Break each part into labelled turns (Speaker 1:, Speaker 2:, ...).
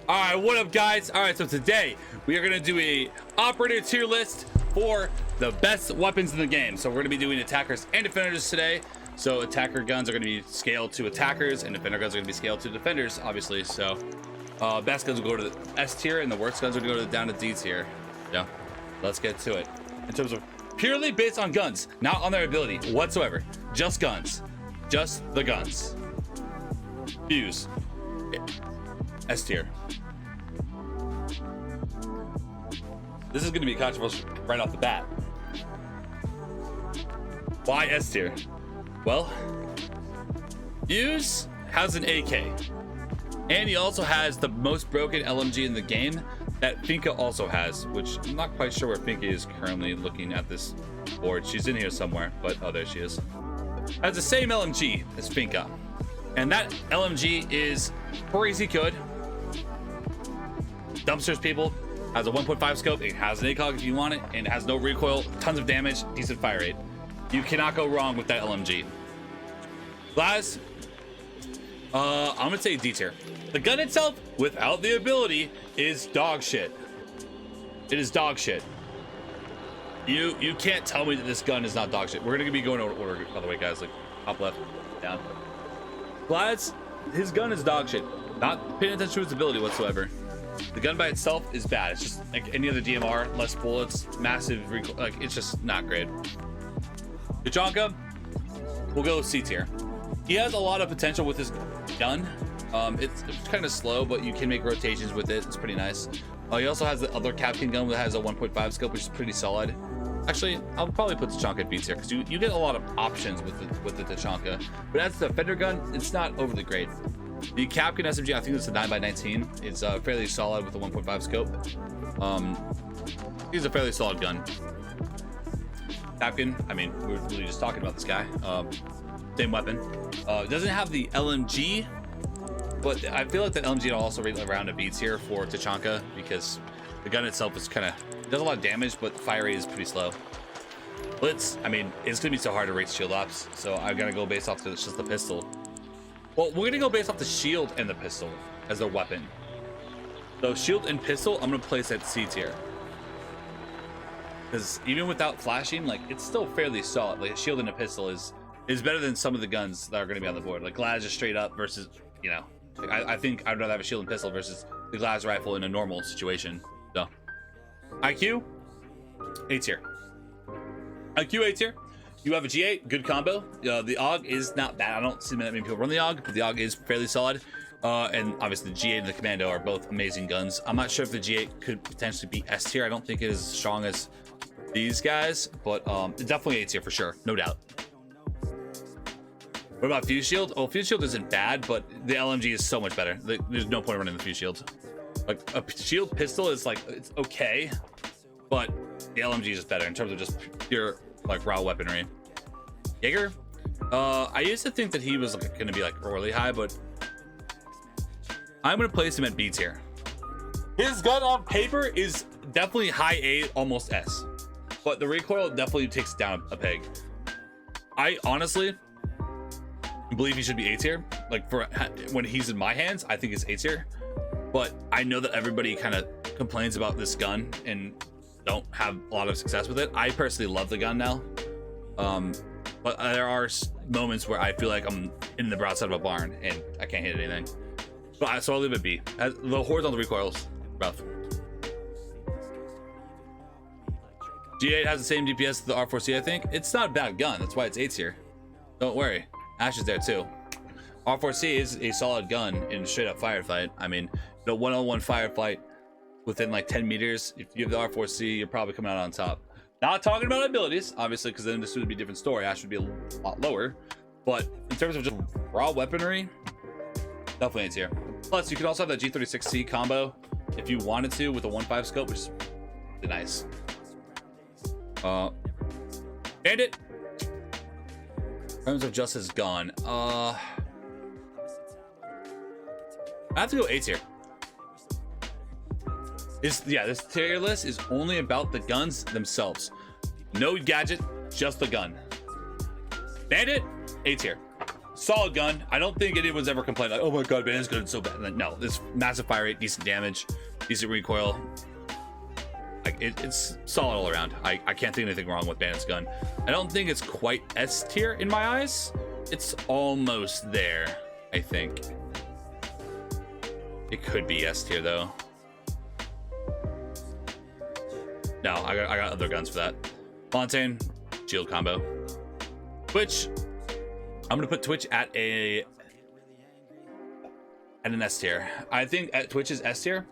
Speaker 1: All right, what up, guys? All right, so today we are gonna do a operator tier list for the best weapons in the game. So we're gonna be doing attackers and defenders today. So attacker guns are gonna be scaled to attackers, and defender guns are gonna be scaled to defenders, obviously. So best guns will go to the S tier, and the worst guns will go down to D tier. Yeah, let's get to it. In terms of purely based on guns, not on their ability whatsoever, just guns, just the guns. Fuse, S tier. This is going to be controversial right off the bat. Why S tier? Well, Fuse has an AK, and he also has the most broken LMG in the game that Finka also has, which I'm not quite sure where Finka is currently looking at this board. She's in here somewhere, but oh, there she is. Has the same LMG as Finka, and that LMG is crazy good. Dumpsters people. Has a 1.5 scope, it has an ACOG if you want it, and it has no recoil, tons of damage, decent fire rate. You cannot go wrong with that LMG. Glass, I'm gonna say D tier. The gun itself, without the ability, is dog shit. It is dog shit. You can't tell me that this gun is not dog shit. We're gonna be going in order, by the way, guys, like top left, down. Glass, his gun is dog shit. Not paying attention to its ability whatsoever. The gun by itself is bad. It's just like any other DMR, less bullets, massive recoil. Like, it's just not great. Tachanka, we'll go C tier. He has a lot of potential with his gun. It's kind of slow, but you can make rotations with it. It's pretty nice. He also has the other Capkin gun that has a 1.5 scope, which is pretty solid. Actually, I'll probably put Tachanka at B tier because you get a lot of options with the Tachanka. But as the Defender gun, it's not overly great. The Capkin SMG, I think it's a 9x19. It's fairly solid with a 1.5 scope. He's a fairly solid gun. Capkin, I mean, we were really just talking about this guy. Same weapon. Doesn't have the LMG, but I feel like the LMG will also rate around a B tier for Tachanka because the gun itself is kind of does a lot of damage, but fire rate is pretty slow. Blitz, I mean, it's gonna be so hard to rate shield ops, so I'm gonna go based off just the pistol. Well, we're gonna go based off the shield and the pistol as a weapon. So shield and pistol, I'm gonna place at C tier. Because even without flashing, like, it's still fairly solid. Like a shield and a pistol is better than some of the guns that are gonna be on the board. Like Glass just straight up versus, you know, like I think I'd rather have a shield and pistol versus the Glass rifle in a normal situation. So IQ, A tier. IQ A tier. You have a G8, good combo. The AUG is not bad. I don't see that many people run the AUG, but the AUG is fairly solid. And obviously the G8 and the Commando are both amazing guns. I'm not sure if the G8 could potentially be S tier. I don't think it is as strong as these guys, but definitely A tier for sure, no doubt. What about Fuse Shield? Oh, Fuse Shield isn't bad, but the LMG is so much better. There's no point running the Fuse Shield. Like a shield pistol is like, it's okay, but the LMG is just better in terms of just pure like raw weaponry. Jäger, I used to think that he was like, gonna be like really high, but I'm gonna place him at B tier. His gun on paper is definitely high A, almost S, but the recoil definitely takes down a peg. I honestly believe he should be A tier. Like for when he's in my hands, I think it's A tier, but I know that everybody kind of complains about this gun and don't have a lot of success with it. I personally love the gun now, but there are moments where I feel like I'm in the broadside of a barn and I can't hit anything. So I'll leave it B. The horizontal recoils rough. G8 has the same DPS as the R4C. I think it's not a bad gun. That's why it's A tier. Don't worry, Ash is there too. R4C is a solid gun in straight up firefight. I mean, the 1-on-1 firefight within like 10 meters, if you have the R4C, you're probably coming out on top. Not talking about abilities, obviously, because then this would be a different story. Ash would be a lot lower, but in terms of just raw weaponry, definitely A tier. Plus, you could also have that G36C combo if you wanted to with a 1.5 scope, which is really nice. Bandit, Realms of Justice gone. I have to go A tier. This tier list is only about the guns themselves. No gadget, just the gun. Bandit, A tier. solid gun. I don't think anyone's ever complained like, oh my god, man, it's good, it's so bad. Like, no, this massive fire rate, decent damage, decent recoil. Like it's solid all around. I can't think of anything wrong with Bandit's gun. I don't think it's quite S tier in my eyes. It's almost there, I think. It could be S tier though. No, I got other guns for that. Fontaine, shield combo. Twitch, I'm gonna put Twitch at an S tier. I think at Twitch's S tier,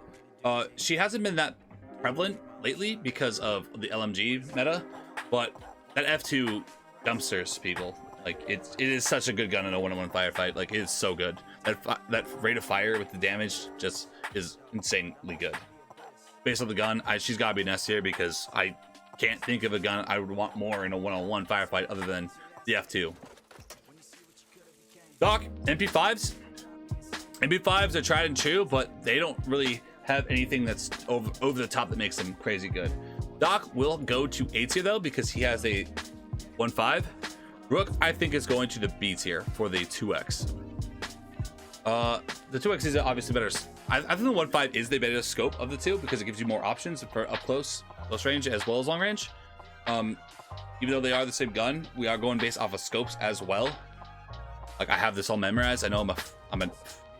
Speaker 1: she hasn't been that prevalent lately because of the LMG meta, but that F2 dumpsters people. Like it is such a good gun in a one-on-one firefight. Like it is so good. That rate of fire with the damage just is insanely good. Based on the gun, she's gotta be an S tier because I can't think of a gun I would want more in a one-on-one firefight other than the F2. Doc, MP5s. MP5s are tried and true, but they don't really have anything that's over the top that makes them crazy good. Doc will go to A tier though because he has a 1.5. Rook, I think, is going to the B tier for the 2x. The 2x is obviously better. I think the 1.5 is the better scope of the two because it gives you more options for up close range as well as long range. Even though they are the same gun, we are going based off of scopes as well. Like I have this all memorized. I know I'm a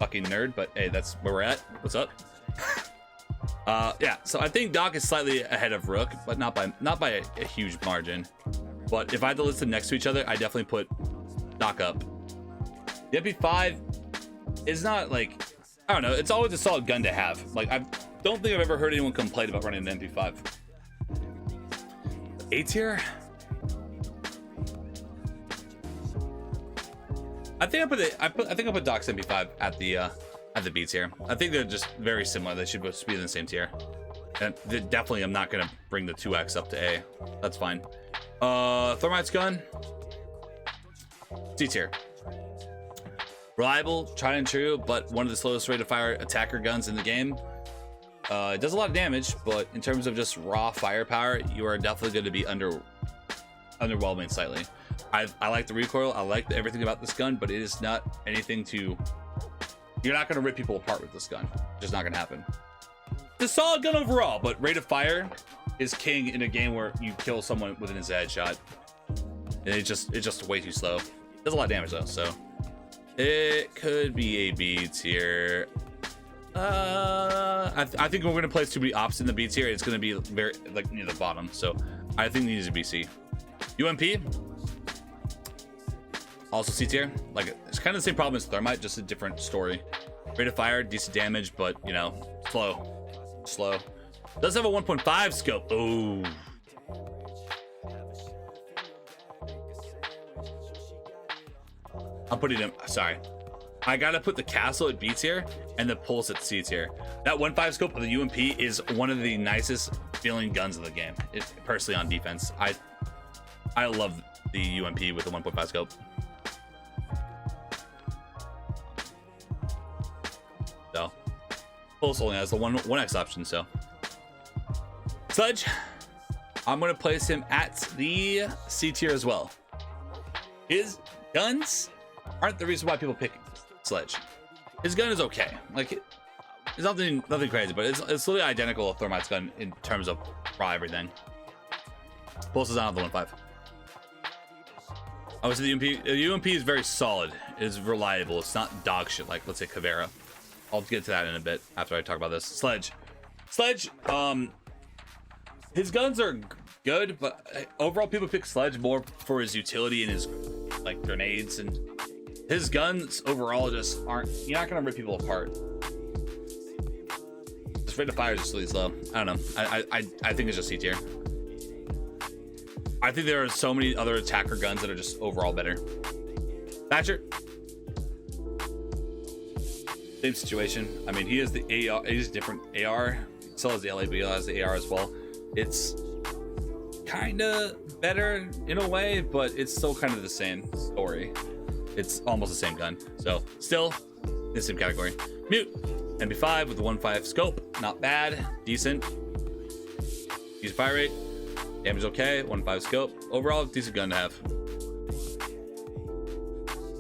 Speaker 1: fucking nerd, but hey, that's where we're at. What's up? Yeah, so I think Doc is slightly ahead of Rook, but not by a huge margin. But if I had to list them next to each other, I definitely put Doc up. The MP5 is not like, I don't know, it's always a solid gun to have. Like I don't think I've ever heard anyone complain about running an MP5. A tier? I think I put Doc's MP5 at the B tier. I think they're just very similar. They should both be in the same tier. And definitely I'm not gonna bring the 2x up to A. That's fine. Thermite's gun, C tier. Reliable, tried and true, but one of the slowest rate of fire attacker guns in the game. It does a lot of damage, but in terms of just raw firepower, you are definitely going to be underwhelming slightly. I like the recoil, I like everything about this gun, but it is not anything to. You're not going to rip people apart with this gun. Just not going to happen. It's a solid gun overall, but rate of fire is king in a game where you kill someone within his headshot. And it's just way too slow. It does a lot of damage though, so it could be a B tier. I think we're gonna place too many ops in the B tier. It's gonna be very like near the bottom, so I think it needs a BC. UMP, also C tier. Like it's kind of the same problem as Thermite, just a different story. Rate of fire, decent damage, but you know, slow. Does have a 1.5 scope. Oh. I'm putting him, sorry. I gotta put the castle at B tier and the pulse at C tier. That 1.5 scope of the UMP is one of the nicest feeling guns in the game. Personally on defense, I love the UMP with the 1.5 scope. So pulse only has the 1x option, so. Sledge, I'm gonna place him at the C tier as well. His guns aren't the reason why people pick Sledge. His gun is okay. Like it's nothing crazy, but it's literally identical to Thermite's gun in terms of raw everything. Pulse is on the 1.5. Obviously the UMP is very solid. It is reliable. It's not dog shit like let's say Caveira. I'll get to that in a bit after I talk about this. Sledge, his guns are good, but overall people pick Sledge more for his utility and his like grenades, and his guns overall just aren't. You're not gonna rip people apart. This rate of fire is just really slow. I don't know. I think it's just C tier. I think there are so many other attacker guns that are just overall better. Thatcher, same situation. I mean, he has the AR. He's different AR. So has the LAB has the AR as well. It's kind of better in a way, but it's still kind of the same story. It's almost the same gun, so still in the same category. Mute, MP5 with the 1.5 scope, not bad, decent. Use fire rate, damage okay, 1.5 scope. Overall, decent gun to have.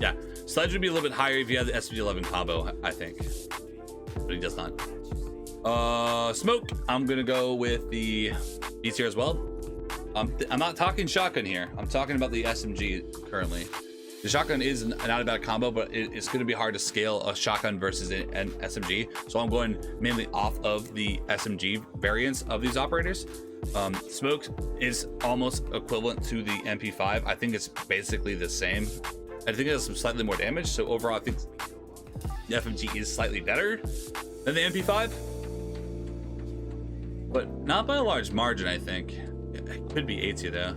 Speaker 1: Yeah, Sledge would be a little bit higher if you had the SMG-11 combo, I think, but he does not. Smoke, I'm gonna go with the B tier as well. I'm not talking shotgun here. I'm talking about the SMG currently. The shotgun is not a bad combo, but it's going to be hard to scale a shotgun versus an SMG. So I'm going mainly off of the SMG variants of these operators. Smoke is almost equivalent to the MP5. I think it's basically the same. I think it has some slightly more damage. So overall, I think the FMG is slightly better than the MP5, but not by a large margin, I think. It could be 80 though.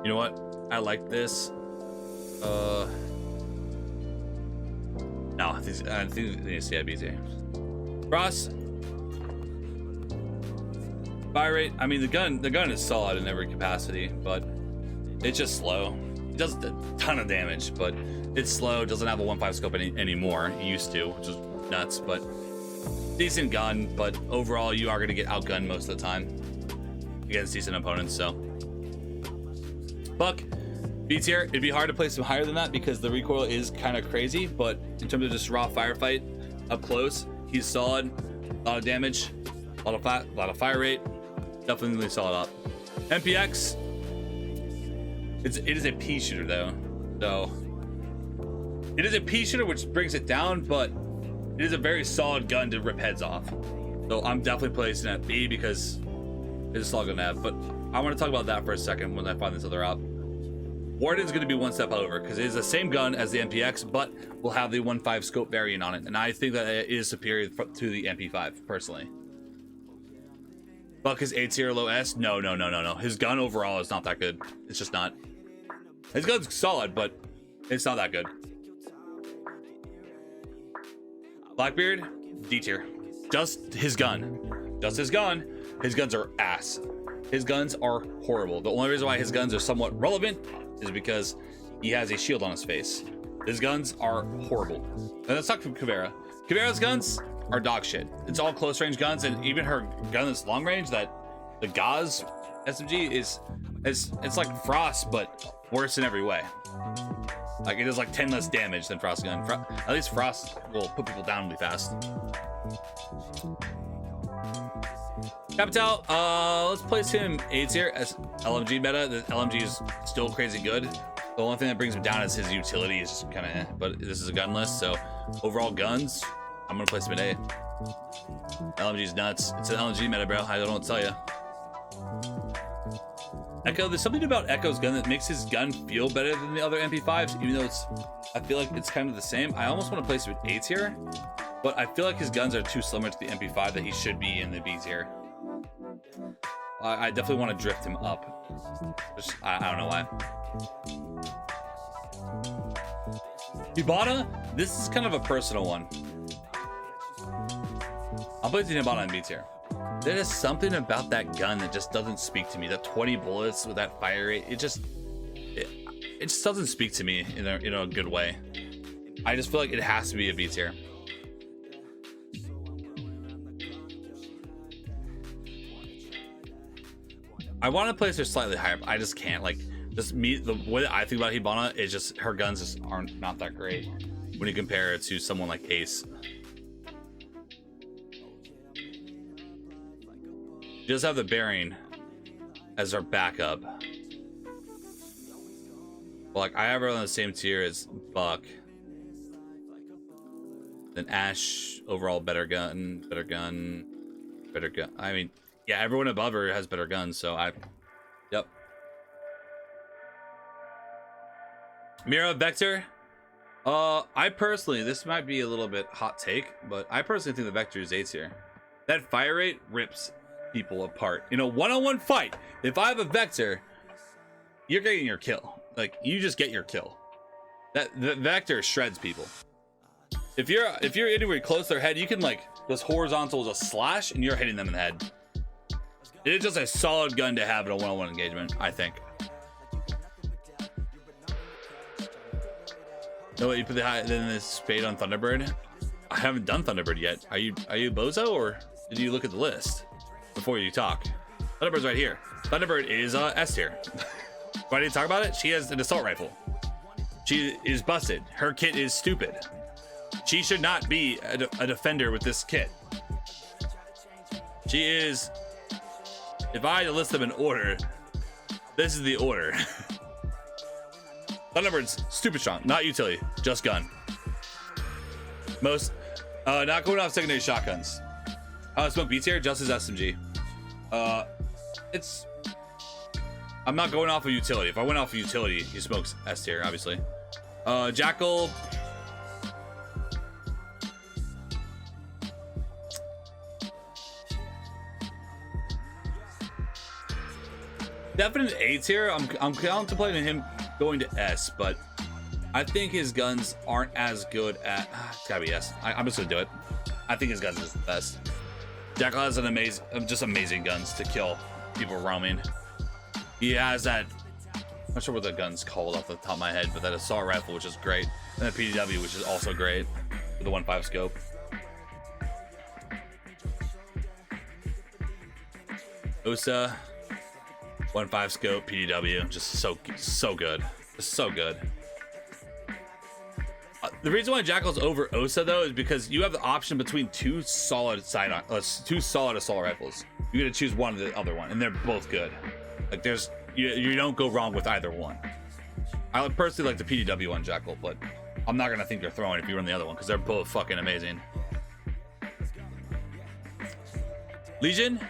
Speaker 1: You know what? I like this. No, I think they need to stay at BT. Frost. Fire rate. I mean, the gun is solid in every capacity, but it's just slow. It does a ton of damage, but it's slow. It doesn't have a 1.5 scope anymore. It used to, which is nuts, but decent gun. But overall, you are going to get outgunned most of the time against decent opponents. So, Buck, B tier. It'd be hard to place him higher than that because the recoil is kind of crazy. But in terms of just raw firefight up close, he's solid. A lot of damage, a lot of fire rate. Definitely solid up. MPX. It is a pea shooter though, so it is a pea shooter, which brings it down, but it is a very solid gun to rip heads off. So I'm definitely placing it at B because it's a solid gun to have. But I want to talk about that for a second when I find this other out. Warden's going to be one step over because it is the same gun as the MPX, but will have the 1.5 scope variant on it, and I think that it is superior to the MP5 personally. Buck is A tier, low S. No. His gun overall is not that good. It's just not. His gun's solid, but it's not that good. Blackbeard, D tier. Just his gun. Just his gun. His guns are ass. His guns are horrible. The only reason why his guns are somewhat relevant is because he has a shield on his face. His guns are horrible. And let's talk from Kavera. Kavera's guns are dog shit. It's all close range guns, and even her gun that's long range, that the Gauze SMG is it's like Frost, but worse in every way. Like, it does like 10 less damage than Frost gun. At least Frost will put people down really fast. Capital, let's place him A tier as LMG meta. The LMG is still crazy good. The only thing that brings him down is his utility is just kind of, but this is a gun list, so overall guns, I'm gonna place him at A. LMG's nuts. It's an LMG meta, bro. I don't know what to tell you. Echo, there's something about Echo's gun that makes his gun feel better than the other MP5s, even though I feel like it's kind of the same. I almost want to place him at A tier, but I feel like his guns are too similar to the MP5 that he should be in the B tier. I definitely want to drift him up. Just, I don't know why. Hibana, this is kind of a personal one. I'm placing Hibana in B tier. There is something about that gun that just doesn't speak to me. That 20 bullets with that fire rate, it just doesn't speak to me in a good way. I just feel like it has to be a B tier. I want to place her slightly higher, but I just can't. Like, just me, the way that I think about Hibana is just her guns just aren't not that great when you compare it to someone like Ace. She does have the bearing as her backup. But like, I have her on the same tier as Buck. Then Ash, overall better gun. I mean, yeah, everyone above her has better guns, so yep. Mira, Vector. I personally, this might be a little bit hot take, but I personally think the Vector is A tier. That fire rate rips people apart. In a one-on-one fight, if I have a Vector, you're getting your kill. Like, you just get your kill. The Vector shreds people. If you're anywhere close to their head, you can like just horizontal just slash, and you're hitting them in the head. It is just a solid gun to have in a one-on-one engagement, I think. No, you put the spade on Thunderbird. I haven't done Thunderbird yet. Are you bozo, or did you look at the list before you talk? Thunderbird's right here. Thunderbird is S tier. Why didn't talk about it? She has an assault rifle. She is busted. Her kit is stupid. She should not be a defender with this kit. She is. If I had to list them in order, this is the order. Thunderbird's stupid strong, not utility, just gun. Most, not going off secondary shotguns. Smoke B tier, just as SMG. I'm not going off of utility. If I went off of utility, he smokes S tier, obviously. Jackal. Definite A tier. I'm contemplating him going to S, but I think his guns aren't as good at. It's gotta be S. I'm just gonna do it. I think his guns is the best. Jackal has an amazing guns to kill people roaming. He has that. I'm not sure what the gun's called off the top of my head, but that assault rifle, which is great, and the PDW, which is also great, with the 1.5 scope. USA, 1.5 scope, PDW, just so good, just so good. The reason why Jackal's over Osa though is because you have the option between two solid assault rifles. You're gonna choose one or the other one, and they're both good. Like you don't go wrong with either one. I would personally like the PDW on Jackal, but I'm not gonna think they're throwing if you run the other one because they're both fucking amazing. Legion.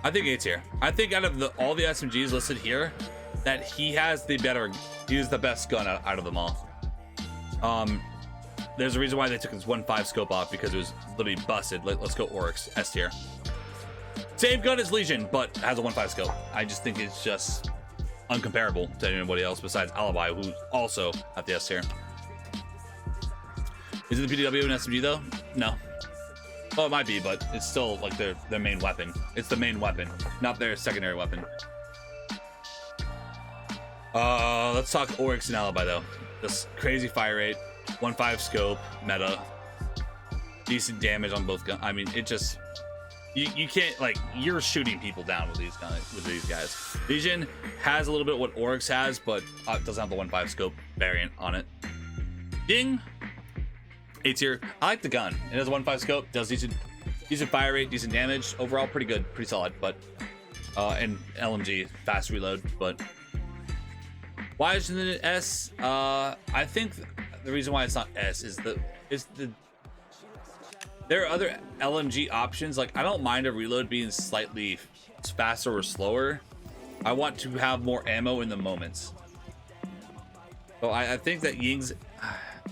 Speaker 1: I think A tier. I think out of all the SMGs listed here, that he is the best gun out of them all. There's a reason why they took his 1.5 scope off, because it was literally busted. Let's go Oryx, S tier. Same gun as Legion, but has a 1.5 scope. I just think it's just uncomparable to anybody else besides Alibi, who's also at the S tier. Is it the PDW and SMG though? No. Well, it might be, but it's still like their main weapon. It's the main weapon, not their secondary weapon. Let's talk Oryx and Alibi though. Just crazy fire rate, 1.5 scope, meta, decent damage on both guns. I mean, it just you can't, like, you're shooting people down with these guys. Legion has a little bit what Oryx has, but it doesn't have the 1.5 scope variant on it. Ding. A tier. I like the gun. It has a 1.5 scope, does decent fire rate, decent damage. Overall, pretty good, pretty solid. But and LMG, fast reload. But why isn't it S? I think the reason why it's not S is there are other LMG options. Like, I don't mind a reload being slightly faster or slower. I want to have more ammo in the moments. So I think that Ying's.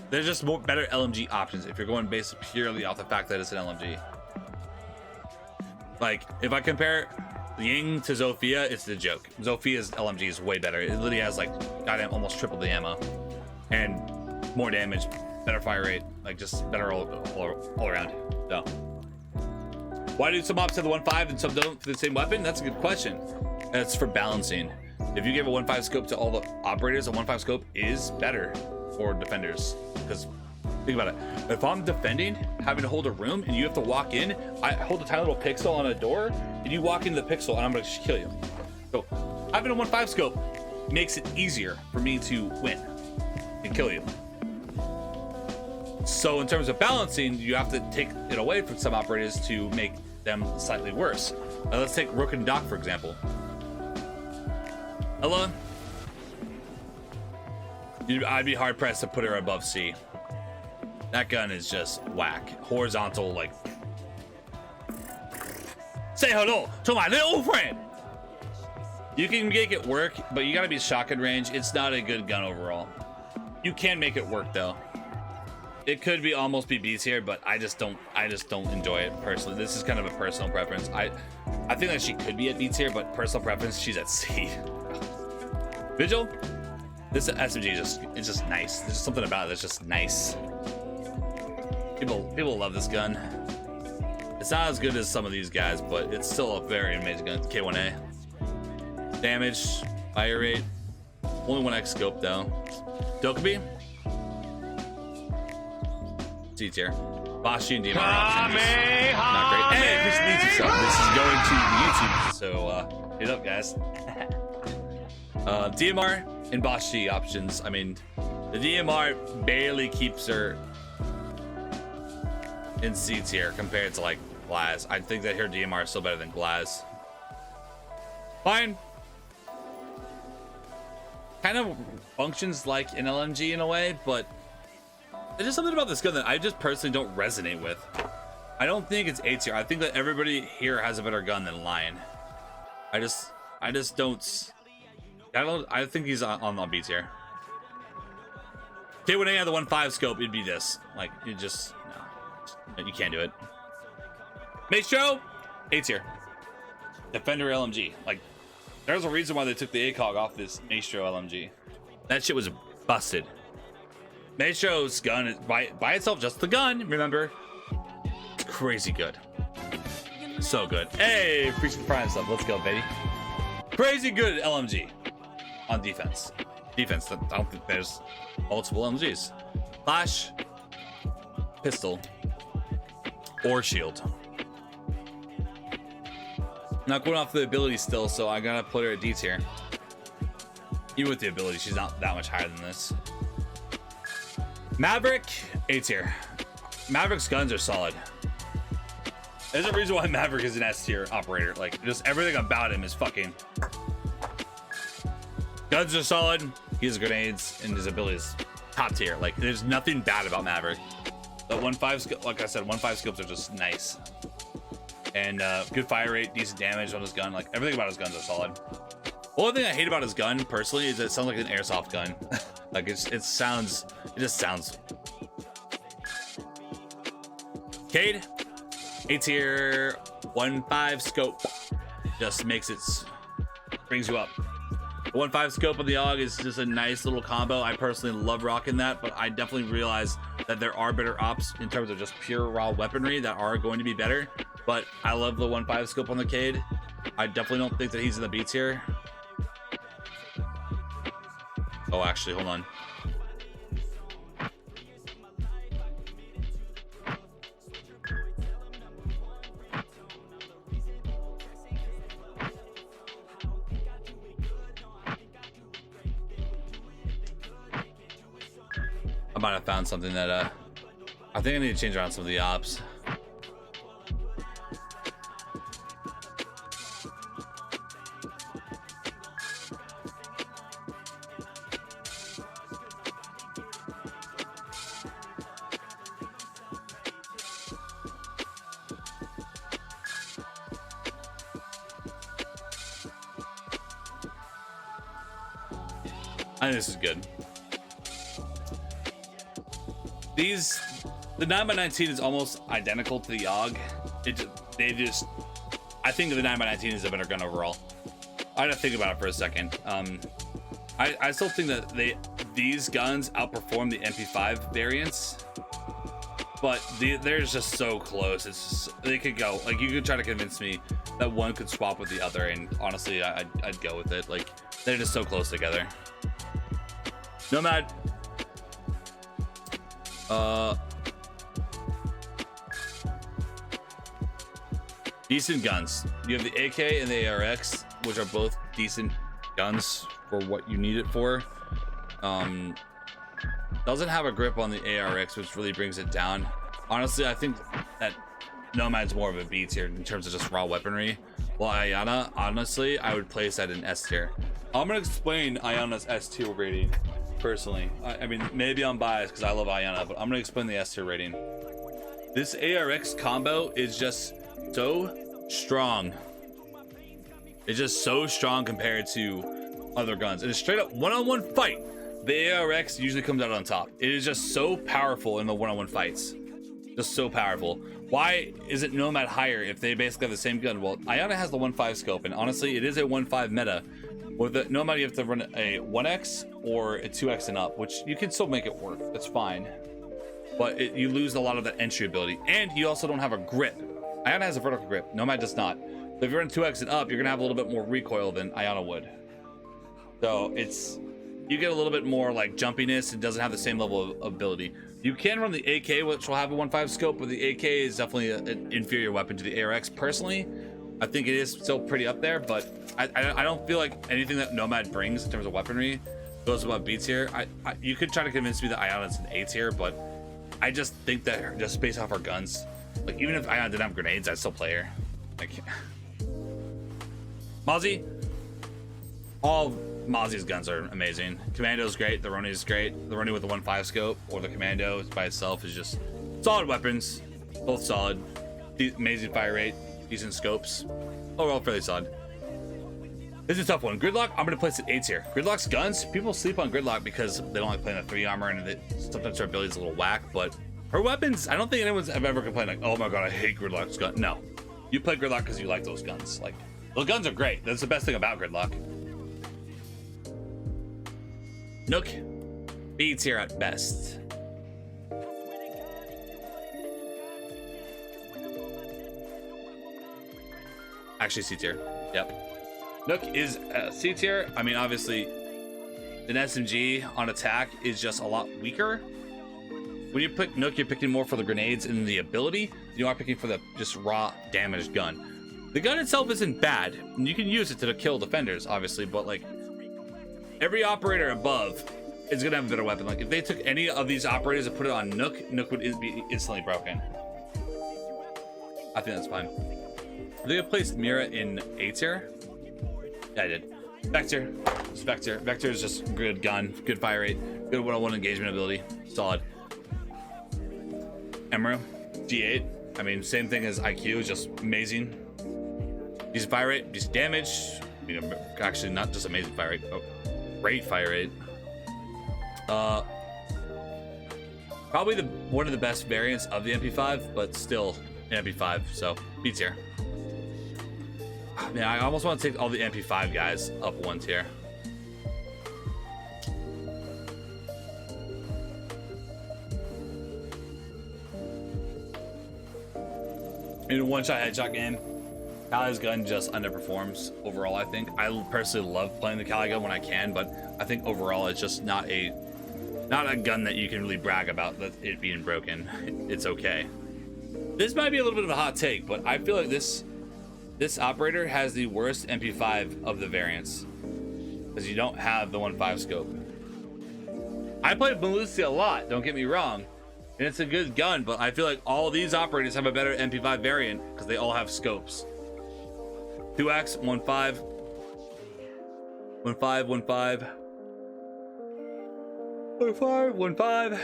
Speaker 1: There's just better LMG options if you're going based purely off the fact that it's an LMG. Like, if I compare Ying to Zofia, it's the joke. Zofia's LMG is way better. It literally has, like, goddamn almost triple the ammo and more damage, better fire rate, like, just better all around. So, why do some ops have the 1.5 and some don't for the same weapon? That's a good question. That's for balancing. If you give a 1.5 scope to all the operators, a 1.5 scope is better for defenders. Because think about it, if I'm defending, having to hold a room, and you have to walk in, I hold a tiny little pixel on a door, and you walk into the pixel, and I'm gonna kill you. So having a 1.5 scope makes it easier for me to win and kill you. So in terms of balancing, you have to take it away from some operators to make them slightly worse. Let's take Rook and Doc for example. Ella, I'd be hard pressed to put her above C. That gun is just whack. Horizontal, like. Say hello to my little friend. You can make it work, but you gotta be shotgun range. It's not a good gun overall. You can make it work though. It could be almost be B tier, but I just don't enjoy it personally. This is kind of a personal preference. I think that she could be at B tier, but personal preference, she's at C. Vigil. This SMG it's just nice. There's just something about it that's just nice. People love this gun. It's not as good as some of these guys, but it's still a very amazing gun. K1A. Damage, fire rate, Only 1x scope though. Dokkaebi. C tier. Bashi and DMR options. Not great. Hey, this is going to the YouTube, so hit up, guys. DMR and Bashi options. I mean, the DMR barely keeps her in C tier compared to like Glaz. I think that her DMR is still better than Glaz. Fine. Kind of functions like an LMG in a way, but there's just something about this gun that I just personally don't resonate with. I don't think it's A tier. I think that everybody here has a better gun than Lion. I just don't. I think he's on B tier. Okay, when I had the 1.5 scope, it'd be this. Like, you just no, you can't do it. Maestro, A tier. Defender LMG. Like, there's a reason why they took the ACOG off this Maestro LMG. That shit was busted. Maestro's gun is by itself, just the gun, remember? It's crazy good. So good. Hey, appreciate the prime stuff. Let's go, baby. Crazy good LMG on defense. Defense, I don't think there's multiple LMGs. Flash, pistol, or shield. Not going off the ability still, so I gotta put her at D tier. Even with the ability, she's not that much higher than this. Maverick, A tier. Maverick's guns are solid. There's a reason why Maverick is an S tier operator. Like, just everything about him is fucking. Guns are solid. He has grenades, and his ability is top tier. Like, there's nothing bad about Maverick. The 1.5, like I said, 1.5 scopes are just nice. And good fire rate, decent damage on his gun. Like, everything about his guns are solid. The only thing I hate about his gun, personally, is that it sounds like an airsoft gun. Like, it just sounds. Kaid, A tier, 1.5 scope. Just makes it, brings you up. The 1.5 scope of the AUG is just a nice little combo. I personally love rocking that, but I definitely realize that there are better ops in terms of just pure raw weaponry that are going to be better. But I love the 1.5 scope on the Kaid. I definitely don't think that he's in the B tier. Oh, actually, hold on. I might have found something that I think I need to change around some of the ops. I think this is good. The 9x19 is almost identical to the AUG. I think the 9x19 is a better gun overall. I had to think about it for a second. I still think that these guns outperform the MP5 variants, but they're just so close. It's just, they could go, like, you could try to convince me that one could swap with the other, and honestly, I'd go with it. Like, they're just so close together. Nomad. Decent guns. You have the AK and the ARX, which are both decent guns for what you need it for. Doesn't have a grip on the ARX, which really brings it down. Honestly, I think that Nomad's more of a B tier in terms of just raw weaponry. Well, Iana, honestly, I would place that in S tier. I'm gonna explain Iana's S tier rating personally. I mean, maybe I'm biased because I love Iana, but I'm gonna explain the S tier rating. This ARX combo is just so strong. It's just so strong compared to other guns. In a straight up one-on-one fight, the ARX usually comes out on top. It is just so powerful in the one-on-one fights. Just so powerful. Why isn't Nomad higher if they basically have the same gun? Well, Iana has the 1.5 scope, and honestly, it is a 1.5 meta. With the Nomad, you have to run a 1x or a 2x and up, which you can still make it work. That's fine. But you lose a lot of that entry ability, and you also don't have a grip. Iana has a vertical grip. Nomad does not. So if you're in 2x and up, you're gonna have a little bit more recoil than Iana would. So you get a little bit more like jumpiness. It doesn't have the same level of ability. You can run the AK, which will have a 1.5 scope, but the AK is definitely an inferior weapon to the ARX. Personally, I think it is still pretty up there, but I don't feel like anything that Nomad brings in terms of weaponry goes above B tier. You could try to convince me that Iana's an A tier, but I just think that just based off our guns, like even if Iana didn't have grenades, I'd still play her. Like Mozzie, all Mozzie's guns are amazing. Commando's great, the Roni's great. The Roni with the 1.5 scope or the Commando by itself is just solid weapons, both solid, amazing fire rate, decent scopes, overall fairly solid. This is a tough one. Gridlock, I'm gonna place it A tier. Gridlock's guns, people sleep on Gridlock because they don't like playing the 3 armor and sometimes her ability's a little whack, but her weapons, I don't think anyone's ever complained like, oh my god, I hate Gridlock's gun. No, you play Gridlock because you like those guns. Like, those guns are great. That's the best thing about Gridlock. Nook, B tier at best. Actually, C tier. Yep. Nook is C tier. I mean, obviously, an SMG on attack is just a lot weaker. When you pick Nook, you're picking more for the grenades and the ability. You are picking for the just raw damaged gun. The gun itself isn't bad. You can use it to kill defenders, obviously, but like every operator above is gonna have a better weapon. Like if they took any of these operators and put it on Nook, Nook would be instantly broken. I think that's fine. I think I placed Mira in A tier. Yeah, I did. Vector. Vector. Vector is just good gun, good fire rate, good one-on-one engagement ability, solid. Emeru, G8. I mean, same thing as IQ, just amazing. Decent fire rate, decent damage. You know, actually not just amazing fire rate, oh, great fire rate. Probably one of the best variants of the MP5, but still an MP5, so B tier. Man, I almost want to take all the MP5 guys up 1 tier. In a one-shot headshot game, Kali's gun just underperforms overall, I think. I personally love playing the Kali gun when I can, but I think overall it's just not a gun that you can really brag about that it being broken. It's okay. This might be a little bit of a hot take, but I feel like this operator has the worst MP5 of the variants because you don't have the 1.5 scope. I played Melusi a lot, don't get me wrong, and it's a good gun, but I feel like all these operators have a better MP5 variant because they all have scopes. 2x, 1.5, 1.5, 1.5, 1.5, 1.5,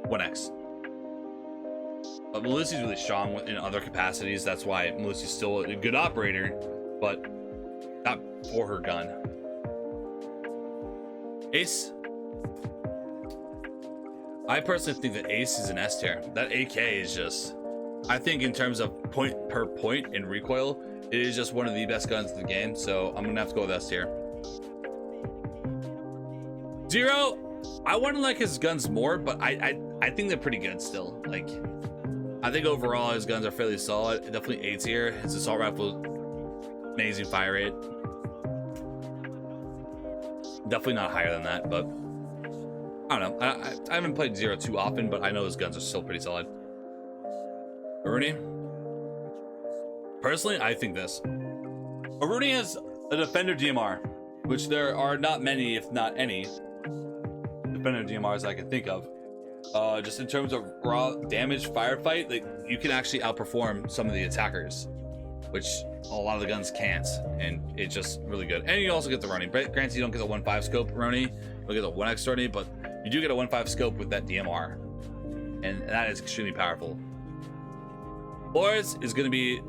Speaker 1: 1x. But Melusi's really strong in other capacities. That's why Melusi's still a good operator, but not for her gun. Ace. I personally think that Ace is an S tier. That AK is just, I think in terms of point per point in recoil, it is just one of the best guns in the game. So I'm gonna have to go with S tier. Zero. I want to like his guns more, but I think they're pretty good still. Like, I think overall his guns are fairly solid. Definitely A tier. His assault rifle, amazing fire rate. Definitely not higher than that, but I don't know. I haven't played Zero too often, but I know his guns are still pretty solid. Aruni. Personally, I think this. Aruni has a Defender DMR, which there are not many, if not any, Defender DMRs I can think of. Just in terms of raw damage firefight, like you can actually outperform some of the attackers, which a lot of the guns can't, and it's just really good. And you also get the Roni. Granted, you don't get the 1.5 scope Roni, you'll get the 1x Roni, but you do get a 1.5 scope with that DMR, and that is extremely powerful. Boris is going to be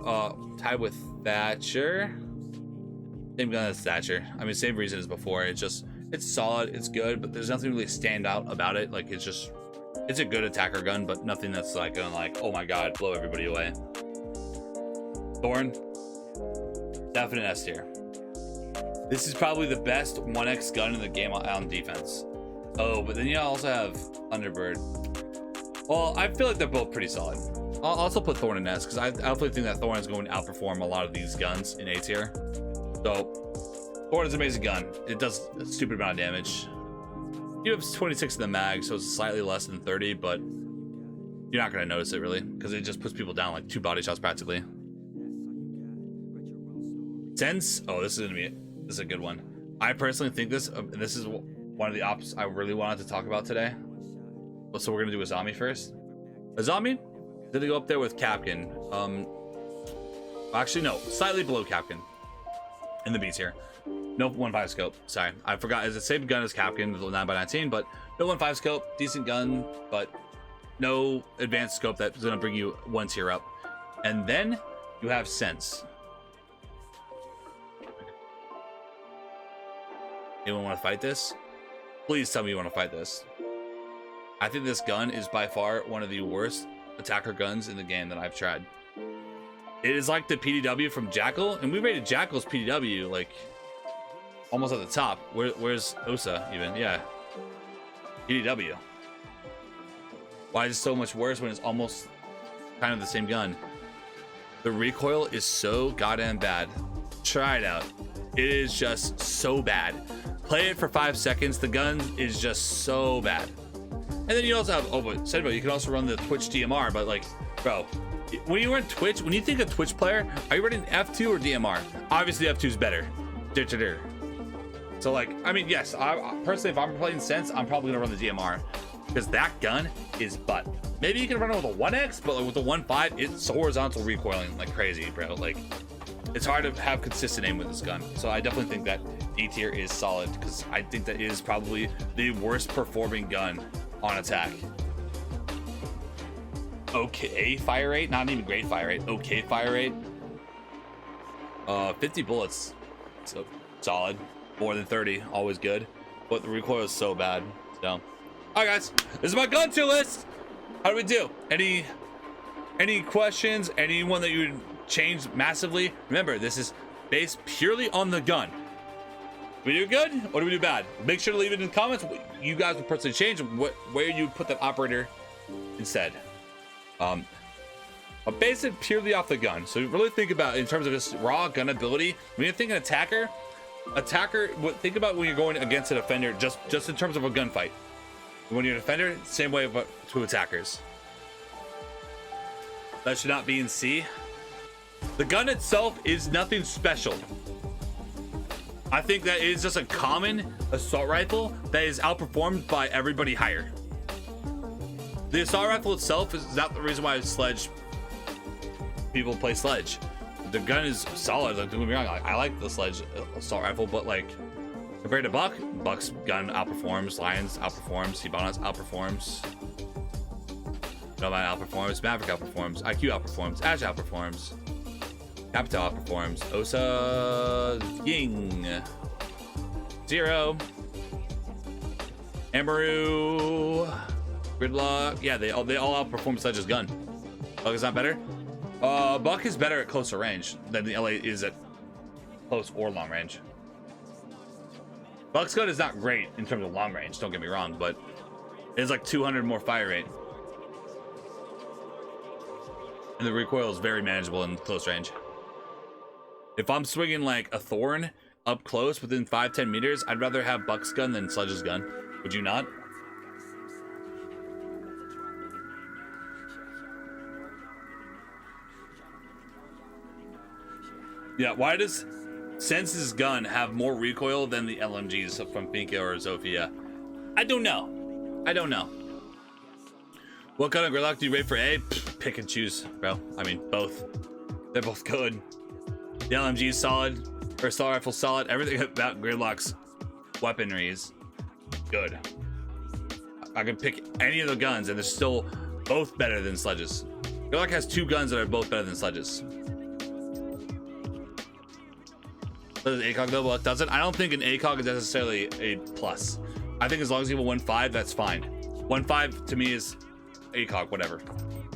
Speaker 1: tied with Thatcher. Same gun as Thatcher. I mean, same reason as before. It's solid, it's good, but there's nothing really stand out about it. Like it's a good attacker gun, but nothing that's like gonna like, oh my god, blow everybody away. Thorn, definite S tier. This is probably the best 1x gun in the game on defense. Oh, but then you also have Thunderbird. Well, I feel like they're both pretty solid. I'll also put Thorn in S because I definitely think that Thorn is going to outperform a lot of these guns in A tier. So Thorn is an amazing gun. It does a stupid amount of damage. You have 26 in the mag, so it's slightly less than 30, but you're not gonna notice it really, because it just puts people down like 2 body shots practically. Sens, oh, this is a good one. I personally think this is one of the ops I really wanted to talk about today. So we're gonna do a zombie first. A zombie, did they go up there with Capkin? Actually no, slightly below Capkin in the B tier. No 1.5 scope. Sorry, I forgot. It's the same gun as Capkin, the 9x19, but no 1.5 scope. Decent gun, but no advanced scope that's gonna bring you 1 tier up. And then you have Sens. Anyone want to fight this? Please tell me you want to fight this. I think this gun is by far one of the worst attacker guns in the game that I've tried. It is like the PDW from Jackal, and we rated Jackal's PDW like almost at the top. Where's Osa even? Yeah, PDW. Why is it so much worse when it's almost kind of the same gun? The recoil is so goddamn bad. Try it out. It is just so bad. Play it for 5 seconds. The gun is just so bad. And then you also have, oh, but SenVale, you can also run the Twitch DMR, but like, bro, when you run Twitch, when you think of Twitch player, are you running F2 or DMR? Obviously F2 is better. So like, I mean, yes, I personally, if I'm playing Sens, I'm probably gonna run the DMR because that gun is butt. Maybe you can run it with a 1X, but like with the 1.5, it's horizontal recoiling like crazy, bro. Like, it's hard to have consistent aim with this gun. So I definitely think that D tier is solid because I think that is probably the worst performing gun on attack. Okay fire rate, not even great fire rate. Okay fire rate. 50 bullets, so solid. More than 30, always good. But the recoil is so bad. So, all right, guys, this is my gun tier list. How do we do? Any questions? Anyone that you would change massively? Remember, this is based purely on the gun. Do we do good or do we do bad? Make sure to leave it in the comments. You guys would personally change where you put that operator instead. But base it purely off the gun. So really think about in terms of just raw gun ability. When you think an attacker, think about when you're going against a defender just in terms of a gunfight. When you're a defender, same way but to attackers. That should not be in C. The gun itself is nothing special. I think that it is just a common assault rifle that is outperformed by everybody higher. The assault rifle itself is not the reason why Sledge people play Sledge. The gun is solid. Like, don't get me wrong, I like the Sledge assault rifle, but like compared to Buck's gun outperforms, Lions outperforms, Hibana's outperforms, Nomad outperforms, Maverick outperforms, IQ outperforms, Ash outperforms, Capital outperforms, Osa, Ying, Zero, Amaru, Gridlock. Yeah, they all outperform Sledge's gun. Buck is not better. Buck is better at closer range than the LA is at close or long range. Buck's gun is not great in terms of long range, don't get me wrong, but it's like 200 more fire rate. And the recoil is very manageable in close range. If I'm swinging like a Thorn up close within 5-10 meters, I'd rather have Buck's gun than Sledge's gun. Would you not? Yeah, why does Sens's gun have more recoil than the LMGs from Finka or Zofia? I don't know. I don't know. What kind of Gridlock do you rate for A? Pick and choose, bro. I mean, both. They're both good. The LMG is solid. Her assault rifle solid. Everything about Gridlock's weaponry is good. I can pick any of the guns and they're still both better than Sledge's. Gridlock has 2 guns that are both better than Sledge's. Does ACOG though? Well, it doesn't. I don't think an ACOG is necessarily a plus. I think as long as you have a 1.5, that's fine. 1.5 to me is ACOG, whatever.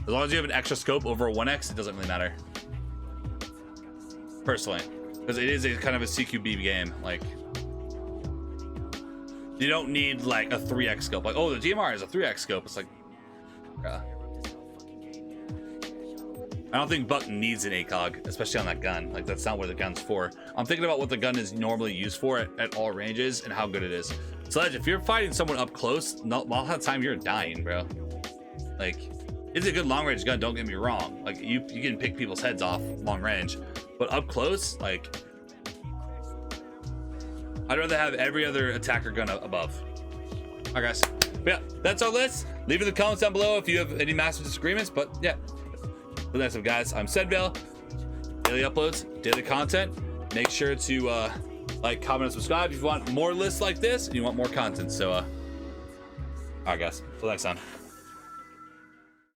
Speaker 1: As long as you have an extra scope over a 1X, it doesn't really matter. Personally, because it is a kind of a CQB game. Like, you don't need like a 3X scope. Like, oh, the DMR is a 3X scope. It's like, I don't think Buck needs an ACOG, especially on that gun. Like, that's not what the gun's for. I'm thinking about what the gun is normally used for at all ranges and how good it is. Sledge, if you're fighting someone up close, a lot of the time you're dying, bro. Like, it's a good long range gun, don't get me wrong. Like, you can pick people's heads off long range, but up close, like, I'd rather have every other attacker gun above. All right, guys. But yeah, that's our list. Leave it in the comments down below if you have any massive disagreements. But yeah, the next one, guys. I'm SenVale. Daily uploads, daily content. Make sure to like, comment, and subscribe if you want more lists like this and you want more content. So, all right, guys. Till next time.